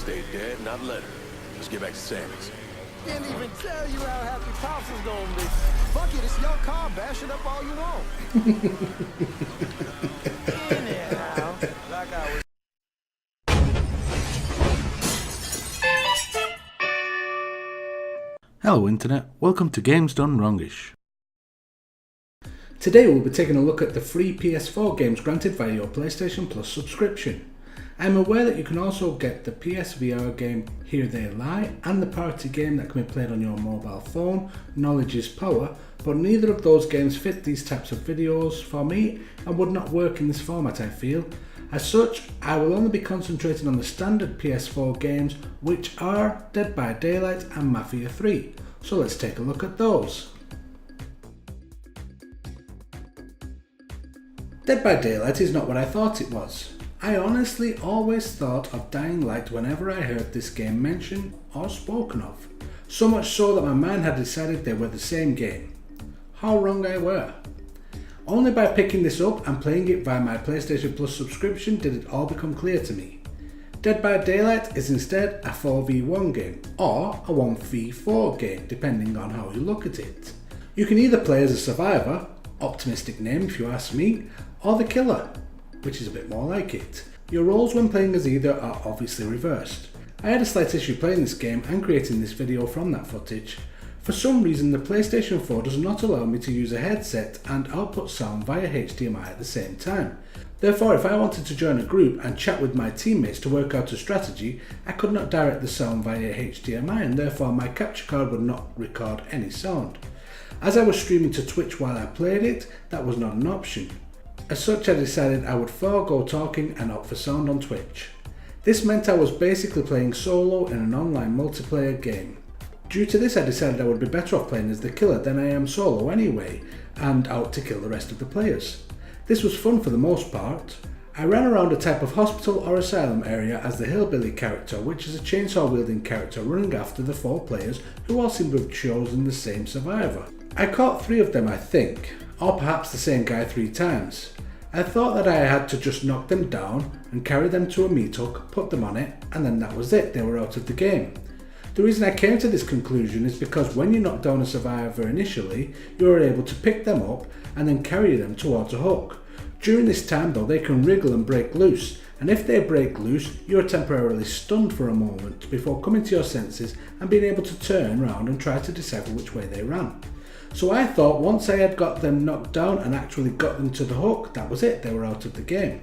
stay dead, not let her. Let's get back to Sammy's. Can't even tell you how happy Pops is gonna be. Fuck it, it's your car. Bash it up all you want. Anyhow, like I was. Hello Internet, welcome to Games Done Wrongish. Today we'll be taking a look at the free PS4 games granted via your PlayStation Plus subscription. I am aware that you can also get the PSVR game Here They Lie and the party game that can be played on your mobile phone, Knowledge is Power, but neither of those games fit these types of videos for me and would not work in this format, I feel. As such, I will only be concentrating on the standard PS4 games, which are Dead by Daylight and Mafia III. So let's take a look at those. Dead by Daylight is not what I thought it was. I honestly always thought of Dying Light whenever I heard this game mentioned or spoken of. So much so that my mind had decided they were the same game. How wrong I were. Only by picking this up and playing it via my PlayStation Plus subscription did it all become clear to me. Dead by Daylight is instead a 4v1 game, or a 1v4 game, depending on how you look at it. You can either play as a survivor, optimistic name if you ask me, or the killer, which is a bit more like it. Your roles when playing as either are obviously reversed. I had a slight issue playing this game and creating this video from that footage. For some reason the PlayStation 4 does not allow me to use a headset and output sound via HDMI at the same time. Therefore, if I wanted to join a group and chat with my teammates to work out a strategy, I could not direct the sound via HDMI and therefore my capture card would not record any sound. As I was streaming to Twitch while I played it, that was not an option. As such, I decided I would forego talking and opt for sound on Twitch. This meant I was basically playing solo in an online multiplayer game. Due to this, I decided I would be better off playing as the killer than I am solo anyway, and out to kill the rest of the players. This was fun for the most part. I ran around a type of hospital or asylum area as the hillbilly character, which is a chainsaw wielding character running after the 4 players who all seem to have chosen the same survivor. I caught 3 of them I think, or perhaps the same guy 3 times. I thought that I had to just knock them down and carry them to a meat hook, put them on it, and then that was it, they were out of the game. The reason I came to this conclusion is because when you knock down a survivor initially, you are able to pick them up and then carry them towards a hook. During this time though, they can wriggle and break loose, and if they break loose, you are temporarily stunned for a moment before coming to your senses and being able to turn around and try to decipher which way they ran. So I thought once I had got them knocked down and actually got them to the hook, that was it, they were out of the game.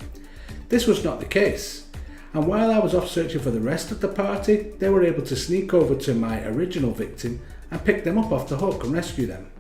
This was not the case. And while I was off searching for the rest of the party, they were able to sneak over to my original victim and pick them up off the hook and rescue them.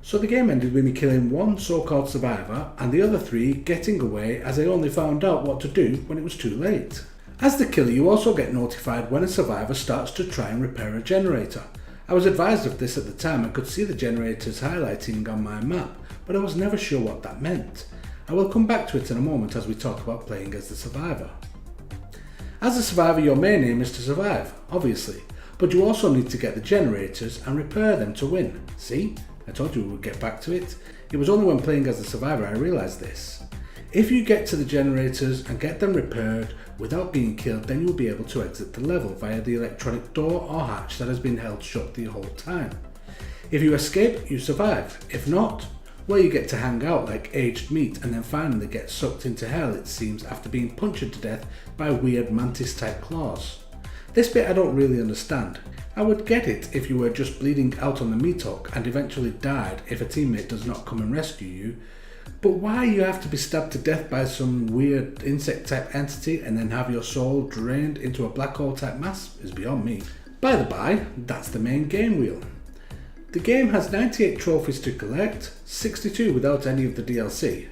So the game ended with me killing 1 so-called survivor and the other 3 getting away, as I only found out what to do when it was too late. As the killer, you also get notified when a survivor starts to try and repair a generator. I was advised of this at the time and could see the generators highlighting on my map, but I was never sure what that meant. I will come back to it in a moment as we talk about playing as the survivor. As a survivor, your main aim is to survive, obviously, but you also need to get the generators and repair them to win. See? I told you we would get back to it. It was only when playing as the survivor I realised this. If you get to the generators and get them repaired without being killed, then you'll be able to exit the level via the electronic door or hatch that has been held shut the whole time. If you escape, you survive. If not, well, you get to hang out like aged meat and then finally get sucked into hell, it seems, after being punctured to death by weird mantis type claws. This bit I don't really understand. I would get it if you were just bleeding out on the meat hook and eventually died if a teammate does not come and rescue you, but why you have to be stabbed to death by some weird insect type entity and then have your soul drained into a black hole type mass is beyond me. By the by, that's the main game wheel. The game has 98 trophies to collect, 62 without any of the DLC.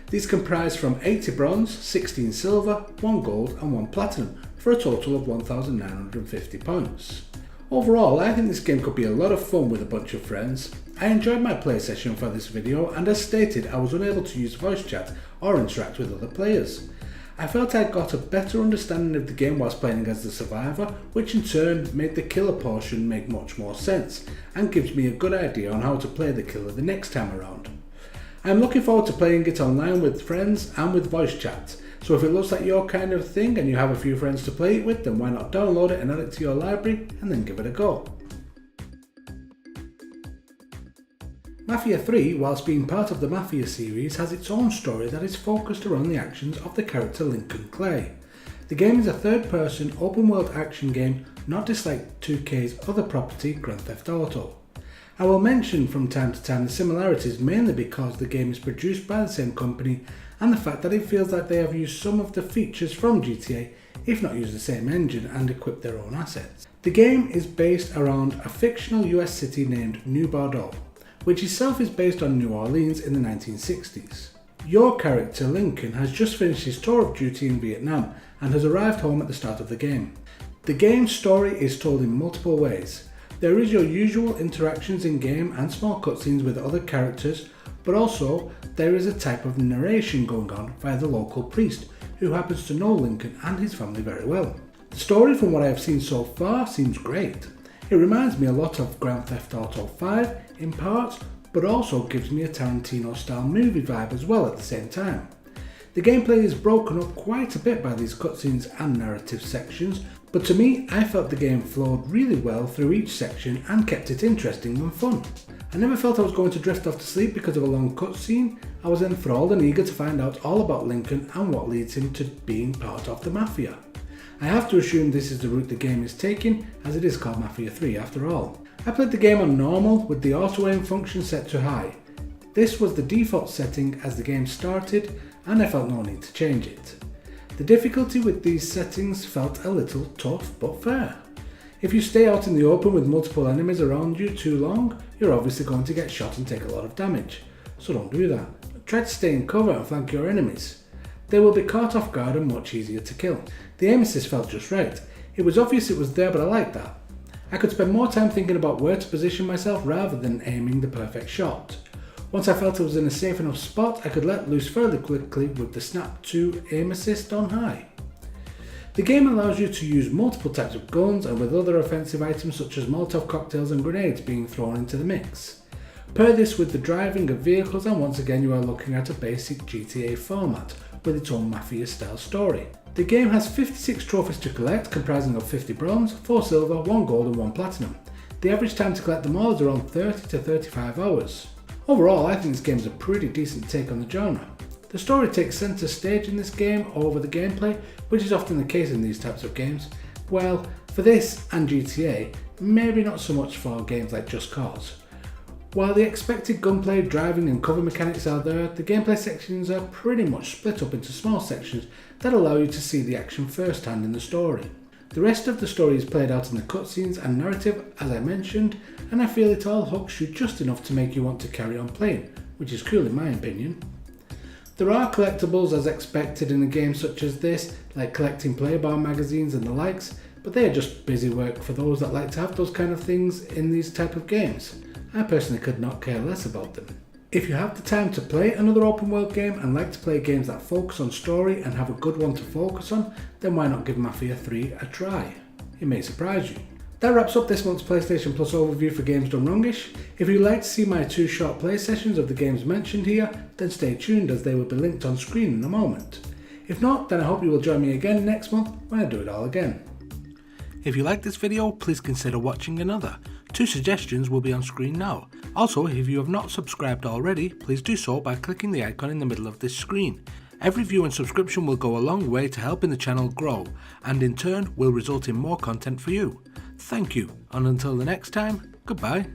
These comprise from 80 bronze, 16 silver, 1 gold and 1 platinum for a total of 1,950 points. Overall, I think this game could be a lot of fun with a bunch of friends. I enjoyed my play session for this video and as stated I was unable to use voice chat or interact with other players. I felt I got a better understanding of the game whilst playing as the survivor, which in turn made the killer portion make much more sense and gives me a good idea on how to play the killer the next time around. I am looking forward to playing it online with friends and with voice chat, So if it looks like your kind of thing and you have a few friends to play it with, then why not download it and add it to your library and then give it a go. Mafia 3, whilst being part of the Mafia series, has its own story that is focused around the actions of the character Lincoln Clay. The game is a third-person, open-world action game not dislike 2K's other property, Grand Theft Auto. I will mention from time to time the similarities mainly because the game is produced by the same company and the fact that it feels like they have used some of the features from GTA, if not used the same engine and equipped their own assets. The game is based around a fictional US city named New Bordeaux, which itself is based on New Orleans in the 1960s. Your character Lincoln has just finished his tour of duty in Vietnam and has arrived home at the start of the game. The game's story is told in multiple ways. There is your usual interactions in game and small cutscenes with other characters, but also there is a type of narration going on via the local priest who happens to know Lincoln and his family very well. The story, from what I have seen so far, seems great. It reminds me a lot of Grand Theft Auto 5 in parts, but also gives me a Tarantino style movie vibe as well at the same time. The gameplay is broken up quite a bit by these cutscenes and narrative sections, but to me I felt the game flowed really well through each section and kept it interesting and fun. I never felt I was going to drift off to sleep because of a long cutscene. I was enthralled and eager to find out all about Lincoln and what leads him to being part of the Mafia. I have to assume this is the route the game is taking, as it is called Mafia 3 after all. I played the game on normal with the auto aim function set to high. This was the default setting as the game started and I felt no need to change it. The difficulty with these settings felt a little tough but fair. If you stay out in the open with multiple enemies around you too long, you're obviously going to get shot and take a lot of damage, so don't do that. Try to stay in cover and flank your enemies. They will be caught off guard and much easier to kill. The aim assist felt just right. It was obvious it was there, but I liked that. I could spend more time thinking about where to position myself rather than aiming the perfect shot. Once I felt I was in a safe enough spot, I could let loose fairly quickly with the Snap 2 aim assist on high. The game allows you to use multiple types of guns and with other offensive items such as Molotov cocktails and grenades being thrown into the mix. Pair this with the driving of vehicles and once again you are looking at a basic GTA format with its own Mafia style story. The game has 56 trophies to collect, comprising of 50 bronze, 4 silver, 1 gold and 1 platinum. The average time to collect them all is around 30 to 35 hours. Overall, I think this game is a pretty decent take on the genre. The story takes centre stage in this game over the gameplay, which is often the case in these types of games. Well, for this and GTA, maybe not so much for games like Just Cause. While the expected gunplay, driving and cover mechanics are there, the gameplay sections are pretty much split up into small sections that allow you to see the action firsthand in the story. The rest of the story is played out in the cutscenes and narrative, as I mentioned, and I feel it all hooks you just enough to make you want to carry on playing, which is cool in my opinion. There are collectibles as expected in a game such as this, like collecting player bar magazines and the likes, but they are just busy work for those that like to have those kind of things in these type of games. I personally could not care less about them. If you have the time to play another open world game and like to play games that focus on story and have a good one to focus on, then why not give Mafia 3 a try? It may surprise you. That wraps up this month's PlayStation Plus overview for Games Done Wrongish. If you'd like to see my 2 short play sessions of the games mentioned here, then stay tuned as they will be linked on screen in a moment. If not, then I hope you will join me again next month when I do it all again. If you like this video, please consider watching another. 2 suggestions will be on screen now. Also, if you have not subscribed already, please do so by clicking the icon in the middle of this screen. Every view and subscription will go a long way to helping the channel grow, and in turn will result in more content for you. Thank you, and until the next time, goodbye.